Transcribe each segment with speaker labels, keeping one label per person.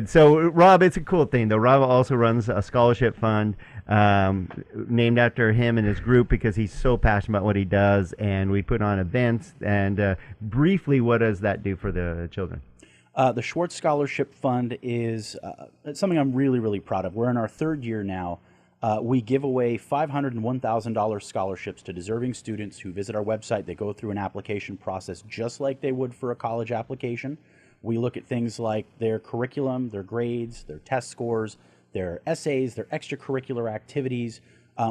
Speaker 1: So, Rob, it's a cool thing, though. Rob also runs a scholarship fund named after him and his group because he's so passionate about what he does. And we put on events. And briefly, what does that do for the children?
Speaker 2: The Schwartz Scholarship Fund is it's something I'm really, really proud of. We're in our third year now. We give away $500 and $1,000 scholarships to deserving students who visit our website. They go through an application process just like they would for a college application. We look at things like their curriculum, their grades, their test scores, their essays, their extracurricular activities.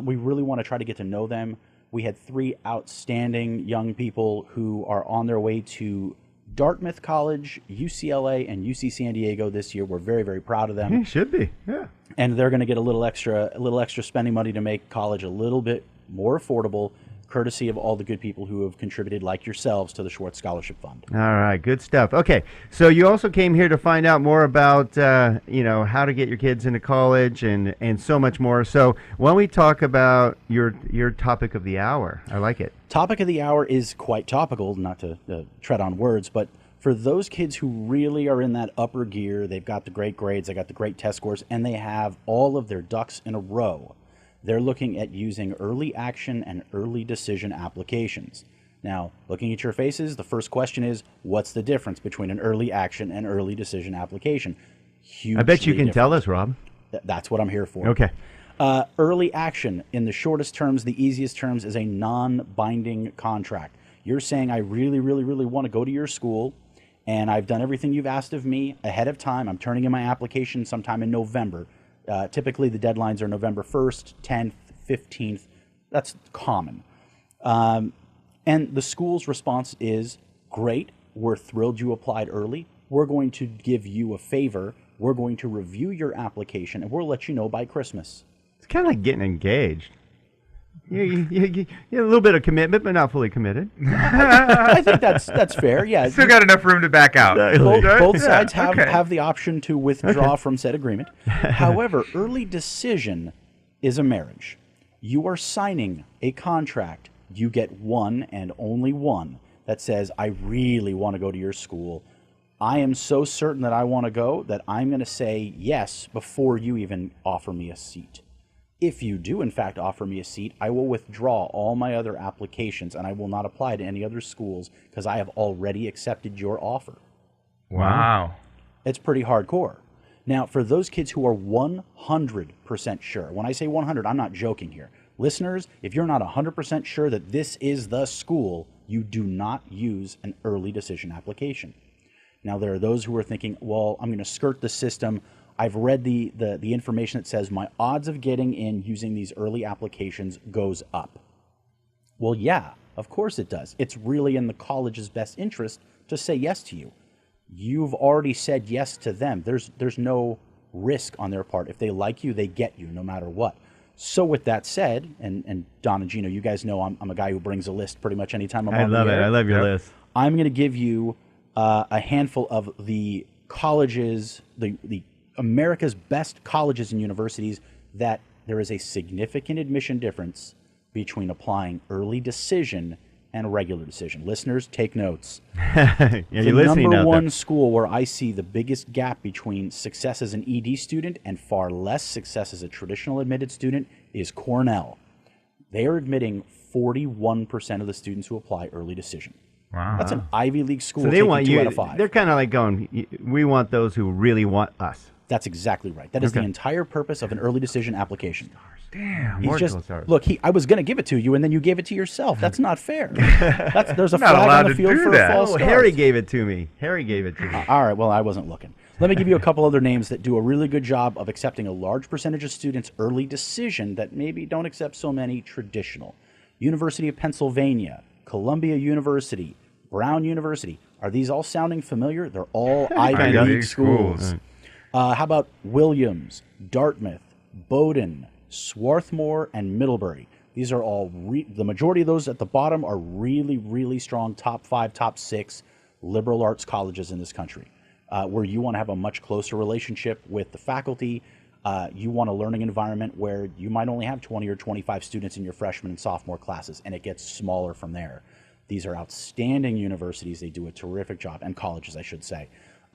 Speaker 2: We really want to try to get to know them. We had 3 outstanding young people who are on their way to Dartmouth College, UCLA, and UC San Diego this year. We're very, very proud of them.
Speaker 1: You should be, yeah.
Speaker 2: And they're going to get a little extra spending money to make college a little bit more affordable, courtesy of all the good people who have contributed, like yourselves, to the Schwartz Scholarship Fund.
Speaker 1: All right, good stuff. Okay, so you also came here to find out more about, how to get your kids into college and so much more. So why don't we talk about your topic of the hour? I like it.
Speaker 2: Topic of the hour is quite topical, not to tread on words, but for those kids who really are in that upper gear, they've got the great grades, they got the great test scores, and they have all of their ducks in a row. They're looking at using early action and early decision applications. Now, looking at your faces, the first question is, what's the difference between an early action and early decision application? Hugely
Speaker 1: I bet you can
Speaker 2: different.
Speaker 1: tell us, Rob.
Speaker 2: That's what I'm here for.
Speaker 1: Okay.
Speaker 2: Early action, in the shortest terms, the easiest terms, is a non-binding contract. You're saying, I really, really, really want to go to your school, and I've done everything you've asked of me ahead of time. I'm turning in my application sometime in November. Typically, the deadlines are November 1st, 10th, 15th. That's common. And the school's response is, great, we're thrilled you applied early. We're going to give you a favor. We're going to review your application, and we'll let you know by Christmas.
Speaker 1: It's kind of like getting engaged. You a little bit of commitment, but not fully committed.
Speaker 2: I think that's fair. Yeah,
Speaker 3: Still got enough room to back out.
Speaker 2: Both sides have the option to withdraw from said agreement. However, early decision is a marriage. You are signing a contract. You get one and only one that says, I really want to go to your school. I am so certain that I want to go that I'm going to say yes before you even offer me a seat. If you do, in fact, offer me a seat, I will withdraw all my other applications and I will not apply to any other schools because I have already accepted your offer.
Speaker 3: Wow.
Speaker 2: It's pretty hardcore. Now, for those kids who are 100% sure, when I say 100, I'm not joking here. Listeners, if you're not 100% sure that this is the school, you do not use an early decision application. Now, there are those who are thinking, well, I'm going to skirt the system. I've read the information that says my odds of getting in using these early applications goes up. Well, yeah, of course it does. It's really in the college's best interest to say yes to you. You've already said yes to them. There's no risk on their part. If they like you, they get you no matter what. So with that said, and Don and Gino, you guys know I'm a guy who brings a list pretty much anytime I'm on the air.
Speaker 1: I love your list.
Speaker 2: I'm going to give you a handful of the colleges, the America's best colleges and universities that there is a significant admission difference between applying early decision and regular decision. Listeners, take notes.
Speaker 1: Yeah,
Speaker 2: the number one school where I see the biggest gap between success as an ED student and far less success as a traditional admitted student is Cornell. They are admitting 41% of the students who apply early decision.
Speaker 3: Wow.
Speaker 2: That's an Ivy League school.
Speaker 1: So they want
Speaker 2: 2
Speaker 1: you.
Speaker 2: out of 5.
Speaker 1: They're kind of like going, we want those who really want us.
Speaker 2: That's exactly right. That is the entire purpose of an early decision application.
Speaker 3: Damn.
Speaker 2: He's just, look, I was going to give it to you, and then you gave it to yourself. That's not fair. There's a
Speaker 3: Not
Speaker 2: flag
Speaker 3: allowed
Speaker 2: on the
Speaker 3: to
Speaker 2: field
Speaker 3: do
Speaker 2: for
Speaker 3: that.
Speaker 2: a false
Speaker 1: Oh,
Speaker 2: start.
Speaker 1: Harry gave it to me.
Speaker 2: All right, well, I wasn't looking. Let me give you a couple other names that do a really good job of accepting a large percentage of students' early decision that maybe don't accept so many traditional. University of Pennsylvania, Columbia University, Brown University. Are these all sounding familiar? They're all Ivy League schools. How about Williams, Dartmouth, Bowdoin, Swarthmore, and Middlebury? These are all, the majority of those at the bottom are really, really strong top 5, top 6 liberal arts colleges in this country, where you want to have a much closer relationship with the faculty. You want a learning environment where you might only have 20 or 25 students in your freshman and sophomore classes, and it gets smaller from there. These are outstanding universities. They do a terrific job, and colleges, I should say.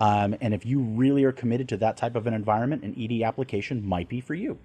Speaker 2: And if you really are committed to that type of an environment, an ED application might be for you.